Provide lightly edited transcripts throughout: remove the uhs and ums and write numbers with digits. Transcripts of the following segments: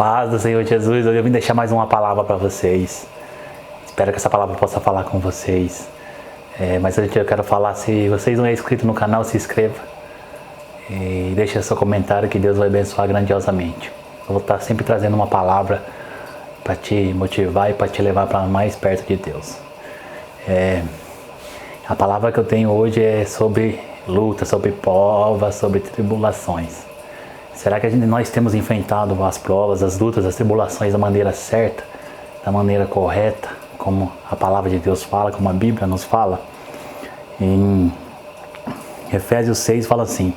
paz do Senhor Jesus, hoje eu vim deixar mais uma palavra para vocês. Espero que essa palavra possa falar com vocês. Mas eu quero falar, se vocês não é inscrito no canal, se inscreva. E deixe seu comentário que Deus vai abençoar grandiosamente. Eu vou estar sempre trazendo uma palavra para te motivar e para te levar para mais perto de Deus. A palavra que eu tenho hoje é sobre luta, sobre provas, sobre tribulações. Será que nós temos enfrentado as provas, as lutas, as tribulações da maneira certa, da maneira correta, como a palavra de Deus fala, como a Bíblia nos fala? Em Efésios 6 fala assim: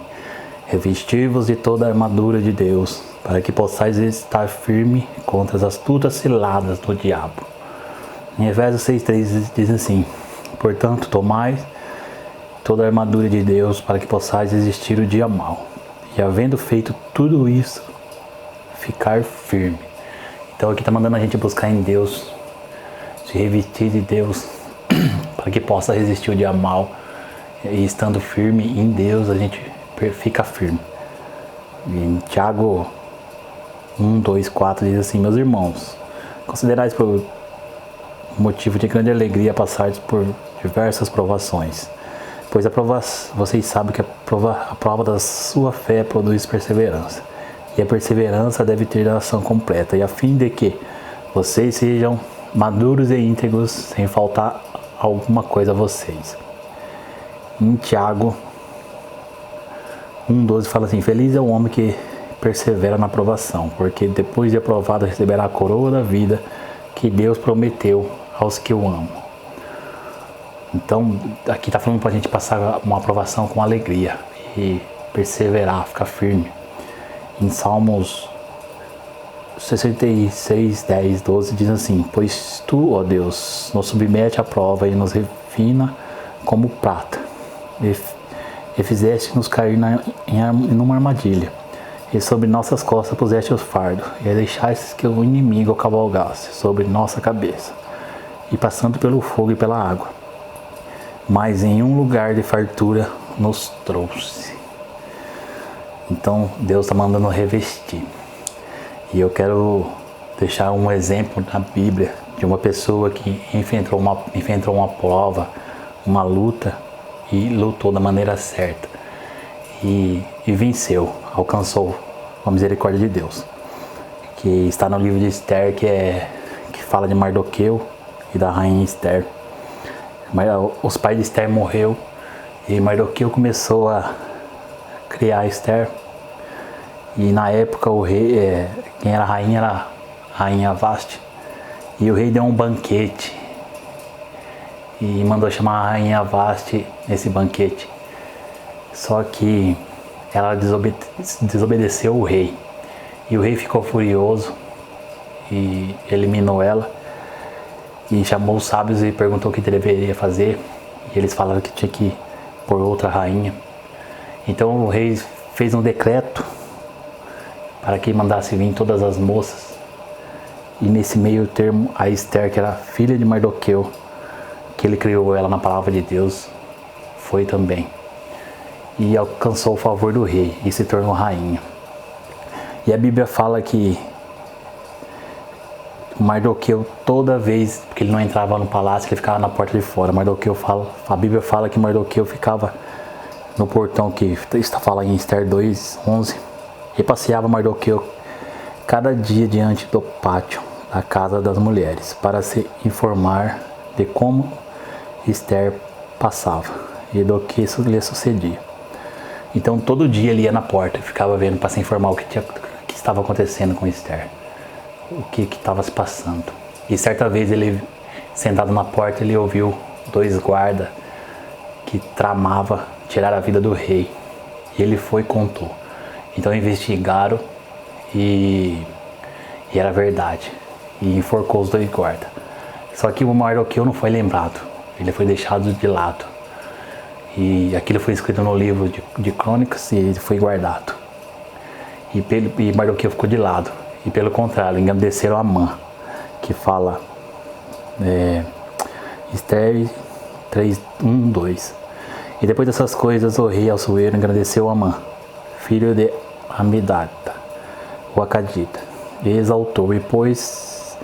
revesti-vos de toda a armadura de Deus, para que possais estar firme contra as astutas ciladas do diabo. Em Efésios 6,3 diz assim: portanto, tomai toda a armadura de Deus, para que possais resistir o dia mau. E havendo feito tudo isso, ficar firme. Então aqui está mandando a gente buscar em Deus, se revestir de Deus, para que possa resistir o dia mau. E estando firme em Deus, a gente fica firme. Em Tiago 1, 2, 4 diz assim: meus irmãos, considerais por motivo de grande alegria passares por diversas provações, pois vocês sabem que a prova da sua fé produz perseverança, e a perseverança deve ter a ação completa, e a fim de que vocês sejam maduros e íntegros, sem faltar alguma coisa a vocês. Em Tiago 1,12 fala assim: feliz é o homem que persevera na provação, porque depois de aprovado receberá a coroa da vida que Deus prometeu aos que o amam. Então, aqui está falando para a gente passar uma aprovação com alegria e perseverar, ficar firme. Em Salmos 66, 10, 12 diz assim: pois tu, ó Deus, nos submete à prova e nos refina como prata, e fizeste-nos cair numa armadilha, e sobre nossas costas puseste os fardos, e deixaste que o inimigo cavalgasse sobre nossa cabeça, e passando pelo fogo e pela água, mas em um lugar de fartura nos trouxe. Então Deus está mandando revestir. E eu quero deixar um exemplo na Bíblia de uma pessoa que enfrentou uma prova, uma luta, e lutou da maneira certa. E venceu, alcançou a misericórdia de Deus. Que está no livro de Esther, que fala de Mardoqueu e da rainha Esther. Os pais de Esther morreu e Mardoqueu começou a criar Esther. E na época o rei, quem era a rainha Vasti. E o rei deu um banquete e mandou chamar a rainha Vasti nesse banquete. Só que ela desobedeceu o rei. E o rei ficou furioso e eliminou ela. E chamou os sábios e perguntou o que deveria fazer. E eles falaram que tinha que pôr outra rainha. Então o rei fez um decreto para que mandasse vir todas as moças. E nesse meio termo, a Esther, que era filha de Mardoqueu, que ele criou ela na palavra de Deus, foi também. E alcançou o favor do rei e se tornou rainha. E a Bíblia fala que Mardoqueu, toda vez que ele não entrava no palácio, ele ficava na porta de fora. A Bíblia fala que Mardoqueu ficava no portão, que está falando em Esther 2:11, e passeava Mardoqueu cada dia diante do pátio da casa das mulheres, para se informar de como Esther passava e do que lhe sucedia. Então todo dia ele ia na porta e ficava vendo para se informar o que estava acontecendo com Esther, o que estava se passando. E certa vez ele, sentado na porta, ele ouviu 2 guardas que tramavam tirar a vida do rei. E ele foi e contou. Então investigaram e era verdade. E enforcou os 2 guardas. Só que o Mardoqueu não foi lembrado. Ele foi deixado de lado. E aquilo foi escrito no livro de Crônicas e ele foi guardado. E Mardoqueu ficou de lado. E pelo contrário, engrandeceram Amã, que fala Esther 3:1-2. E depois dessas coisas, o rei Assuero engrandeceu Amã, filho de Amidata, o Acadita, e exaltou e pôs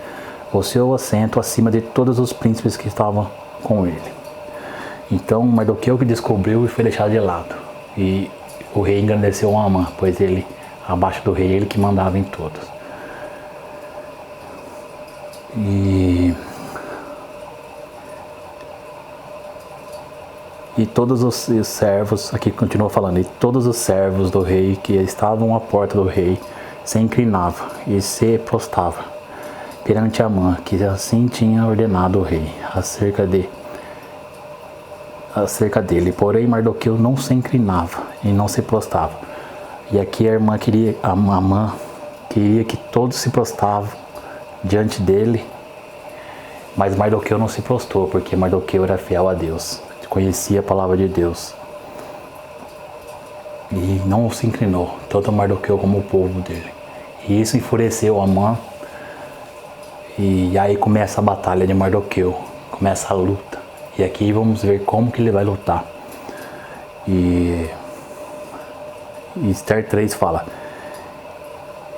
o seu assento acima de todos os príncipes que estavam com ele. Então Mardoqueu que descobriu e foi deixado de lado. E o rei engrandeceu Amã, pois ele, abaixo do rei, ele que mandava em todos. E todos os servos, aqui continua falando, e todos os servos do rei que estavam à porta do rei se inclinavam e se prostravam perante Amã, que assim tinha ordenado o rei acerca dele. Porém Mardoqueu não se inclinava e não se prostrava. E aqui Amã queria que todos se prostravam diante dele, mas Mardoqueu não se prostrou, porque Mardoqueu era fiel a Deus, conhecia a palavra de Deus e não se inclinou, tanto Mardoqueu como o povo dele. E isso enfureceu Amã, e aí começa a batalha de Mardoqueu, começa a luta. E aqui vamos ver como que ele vai lutar. E Esther 3 fala,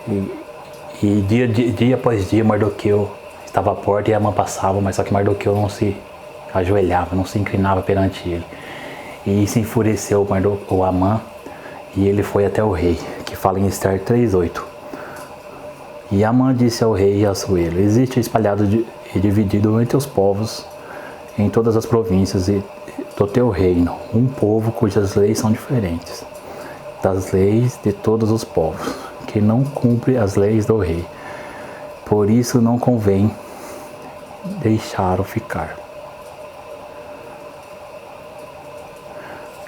e dia após dia Mardoqueu estava à porta e Amã passava, mas só que Mardoqueu não se ajoelhava, não se inclinava perante ele. E isso enfureceu o Amã, e ele foi até o rei, que fala em Esther 3:8. E Amã disse ao rei Assuero: existe espalhado e dividido entre os povos, em todas as províncias do teu reino, um povo cujas leis são diferentes das leis de todos os povos, que não cumpre as leis do rei. Por isso não convém deixá-lo ficar.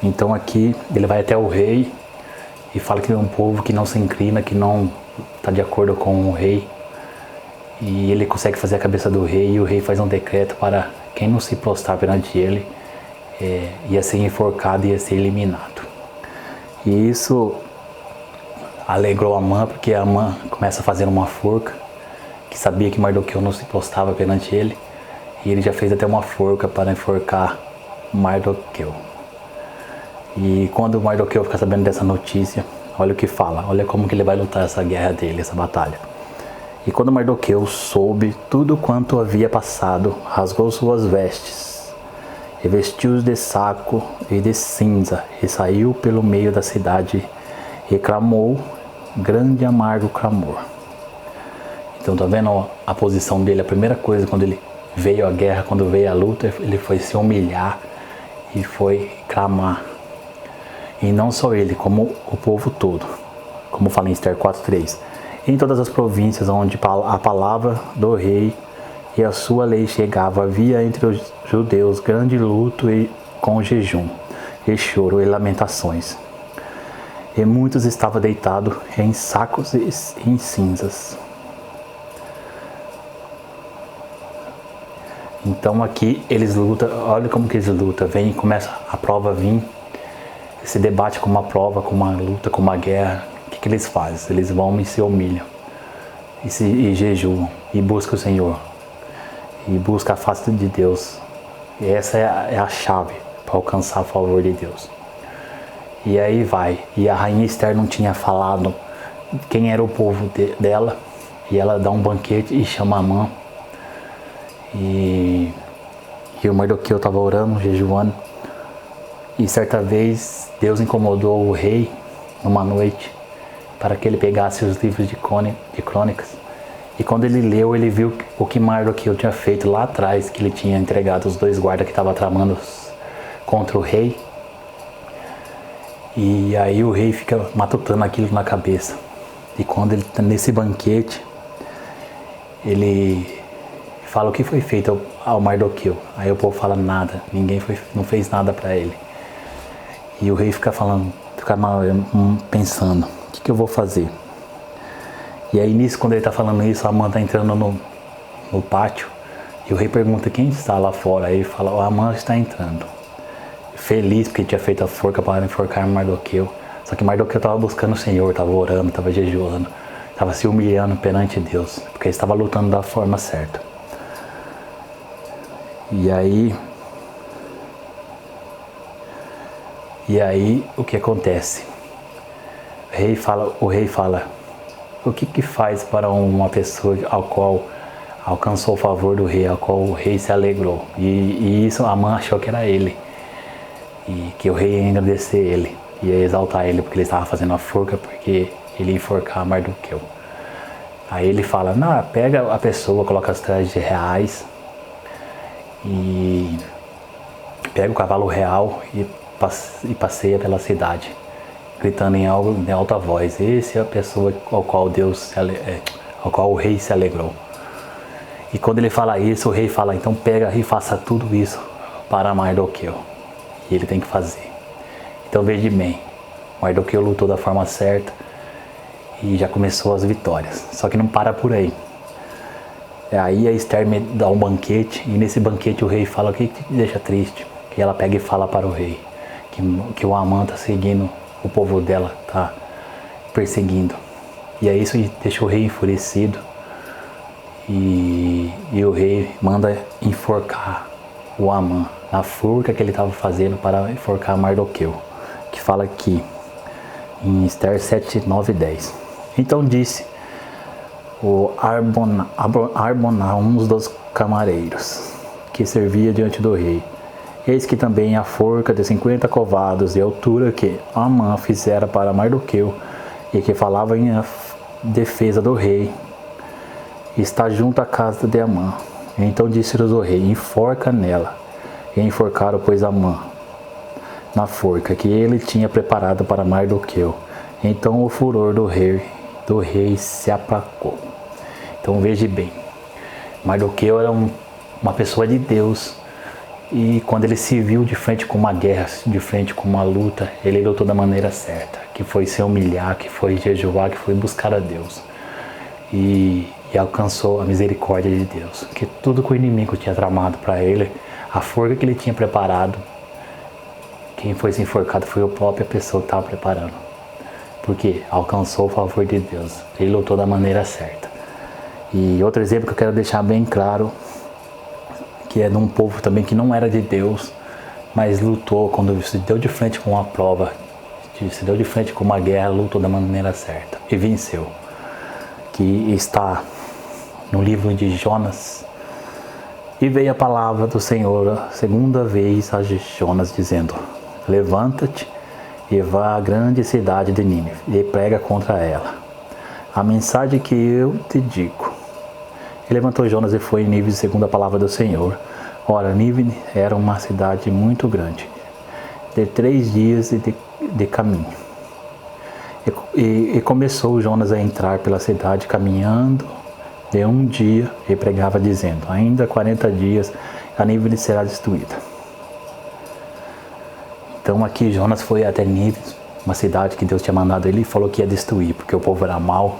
Então aqui ele vai até o rei e fala que é um povo que não se inclina, que não está de acordo com o rei. E ele consegue fazer a cabeça do rei, e o rei faz um decreto para quem não se prostrar perante ele ia ser enforcado, ia ser eliminado. E isso alegrou Amã, porque Amã começa a fazer uma forca, que sabia que Mardoqueu não se prostrava perante ele, e ele já fez até uma forca para enforcar Mardoqueu. E quando Mardoqueu fica sabendo dessa notícia, olha o que fala, olha como que ele vai lutar essa guerra dele, essa batalha. E quando Mardoqueu soube tudo quanto havia passado, rasgou suas vestes, e vestiu-os de saco e de cinza, e saiu pelo meio da cidade, e clamou grande e amargo clamor. Então tá vendo a posição dele? A primeira coisa, quando ele veio à guerra, quando veio a luta, ele foi se humilhar e foi clamar. E não só ele, como o povo todo, como fala em Esther 4:3. Em todas as províncias onde a palavra do rei e a sua lei chegava, havia entre os judeus grande luto e com jejum, e choro e lamentações. E muitos estavam deitados em sacos e em cinzas. Então aqui eles lutam, olha como que eles lutam, vem, começa a prova a vir, esse debate com uma prova, com uma luta, com uma guerra. O que eles fazem? Eles vão e se humilham, e jejuam, e buscam o Senhor, e buscam a face de Deus. E essa é a chave para alcançar o favor de Deus. E aí vai, e a rainha Esther não tinha falado quem era o povo dela, e ela dá um banquete e chama Amã. E o Mardoqueu estava orando, jejuando, e certa vez Deus incomodou o rei numa noite para que ele pegasse os livros de crônicas. E quando ele leu, ele viu o que Mardoqueu tinha feito lá atrás, que ele tinha entregado os 2 guardas que estavam tramando contra o rei. E aí o rei fica matutando aquilo na cabeça. E quando ele está nesse banquete, ele fala o que foi feito ao Mardoqueu. Aí o povo fala nada, não fez nada para ele. E o rei fica pensando, o que eu vou fazer? E aí nisso, quando ele está falando isso, a Amã está entrando no pátio, e o rei pergunta quem está lá fora. Aí ele fala, a Amã está entrando. Feliz porque tinha feito a forca para enforcar Mardoqueu. Só que Mardoqueu estava buscando o Senhor, estava orando, estava jejuando, estava se humilhando perante Deus, porque ele estava lutando da forma certa. E aí o que acontece? O rei fala, o que que faz para uma pessoa ao qual alcançou o favor do rei, ao qual o rei se alegrou? E isso Amã achou que era ele, e que o rei ia agradecer ele, ia exaltar ele, porque ele estava fazendo a forca, porque ele ia enforcar Mardoqueu. Aí ele fala, não, pega a pessoa, coloca as trajes reais, e pega o cavalo real e passeia pela cidade, gritando em alta voz, esse é a pessoa ao qual ao qual o rei se alegrou. E quando ele fala isso, o rei fala, então pega e faça tudo isso para Mardoqueu. E ele tem que fazer. Então veja bem, Mardoqueu lutou da forma certa e já começou as vitórias. Só que não para por aí. Aí a Esther dá um banquete, e nesse banquete o rei fala, o que te deixa triste? Que ela pega e fala para o rei que o Amã está seguindo, o povo dela está perseguindo. E aí isso deixa o rei enfurecido, e o rei manda enforcar o Amã na forca que ele estava fazendo para enforcar Mardoqueu, que fala aqui em Esther 7, 9 e 10. Então disse o Arbonah, um dos camareiros, que servia diante do rei, eis que também a forca de 50 covados de altura que Amã fizera para Mardoqueu, e que falava em defesa do rei, está junto à casa de Amã. Então disse-lhes o rei, enforca nela. E enforcaram, pois, Amã na forca que ele tinha preparado para Mardoqueu. Então o furor do rei se aplacou. Então veja bem, Mardoqueu era uma pessoa de Deus, e quando ele se viu de frente com uma guerra, de frente com uma luta, ele lutou da maneira certa, que foi se humilhar, que foi jejuar, que foi buscar a Deus, e alcançou a misericórdia de Deus, que tudo que o inimigo tinha tramado para ele, a forca que ele tinha preparado, quem foi se enforcado foi a própria pessoa que estava preparando, porque alcançou o favor de Deus, ele lutou da maneira certa. E outro exemplo que eu quero deixar bem claro, que é de um povo também que não era de Deus, mas lutou, quando se deu de frente com uma prova, se deu de frente com uma guerra, lutou da maneira certa e venceu, que está no livro de Jonas. E veio a palavra do Senhor a segunda vez a Jonas, dizendo, levanta-te e vá à grande cidade de Nínive e prega contra ela a mensagem que eu te digo. E levantou Jonas e foi em Nínive segundo a palavra do Senhor. Ora, Nínive era uma cidade muito grande, de 3 dias de caminho. E começou Jonas a entrar pela cidade, caminhando de um dia, e pregava dizendo, ainda 40 dias a Nínive será destruída. Então aqui Jonas foi até Nínive, uma cidade que Deus tinha mandado ele, e falou que ia destruir, porque o povo era mau,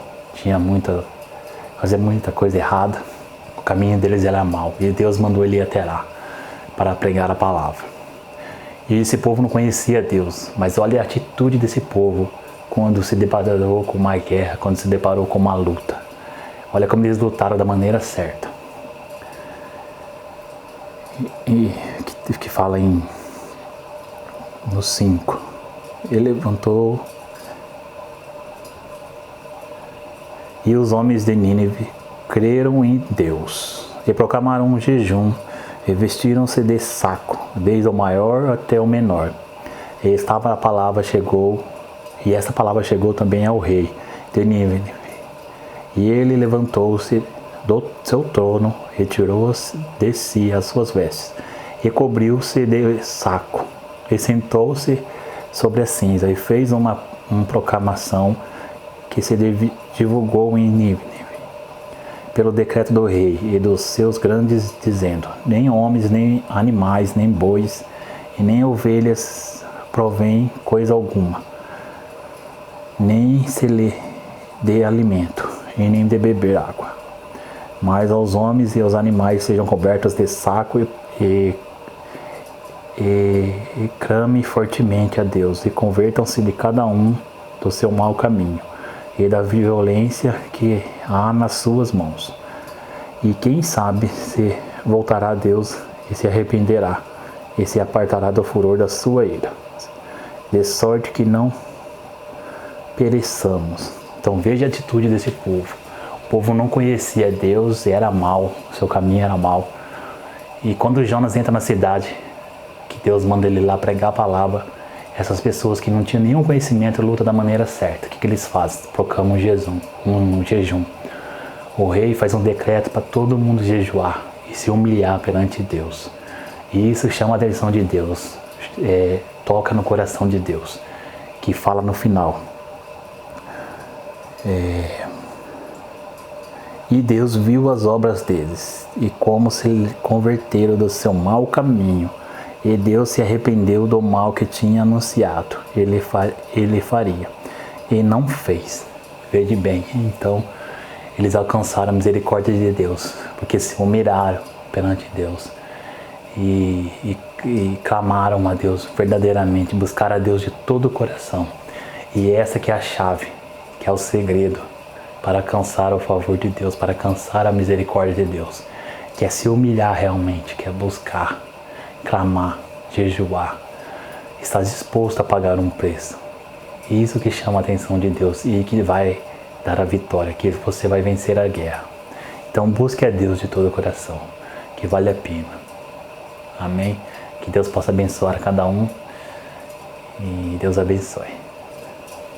fazia muita coisa errada, o caminho deles era mau, e Deus mandou ele ir até lá para pregar a palavra. E esse povo não conhecia Deus, mas olha a atitude desse povo quando se deparou com uma guerra, quando se deparou com uma luta. Olha como eles lutaram da maneira certa. E que fala no 5. Ele levantou e os homens de Nínive creram em Deus e proclamaram um jejum e vestiram-se de saco, desde o maior até o menor. E essa palavra chegou também ao rei de Nínive. E ele levantou-se do seu trono, retirou de si as suas vestes e cobriu-se de saco e sentou-se sobre a cinza e fez uma proclamação que se divulgou em Nínive pelo decreto do rei e dos seus grandes, dizendo, nem homens, nem animais, nem bois e nem ovelhas provém coisa alguma, nem se lhe dê alimento e nem de beber água, mas aos homens e aos animais sejam cobertos de saco e crame fortemente a Deus e convertam-se de cada um do seu mau caminho e da violência que há nas suas mãos. E quem sabe se voltará a Deus e se arrependerá e se apartará do furor da sua ira, de sorte que não pereçamos. Então veja a atitude desse povo. O povo não conhecia Deus, era mal, seu caminho era mal. E quando Jonas entra na cidade, que Deus manda ele lá pregar a palavra, essas pessoas que não tinham nenhum conhecimento lutam da maneira certa. O que eles fazem? Proclamam um jejum. O rei faz um decreto para todo mundo jejuar e se humilhar perante Deus. E isso chama a atenção de Deus, toca no coração de Deus, que fala no final. E Deus viu as obras deles, e como se converteram do seu mau caminho. E Deus se arrependeu do mal que tinha anunciado, ele faria. E não fez. Veja bem, então eles alcançaram a misericórdia de Deus, porque se humilharam perante Deus. E clamaram a Deus verdadeiramente, buscaram a Deus de todo o coração. E essa que é a chave, que é o segredo para alcançar o favor de Deus, para alcançar a misericórdia de Deus, que é se humilhar realmente, que é buscar, clamar, jejuar, estar disposto a pagar um preço. Isso que chama a atenção de Deus e que vai dar a vitória, que você vai vencer a guerra. Então busque a Deus de todo o coração, que vale a pena. Amém? Que Deus possa abençoar cada um e Deus abençoe.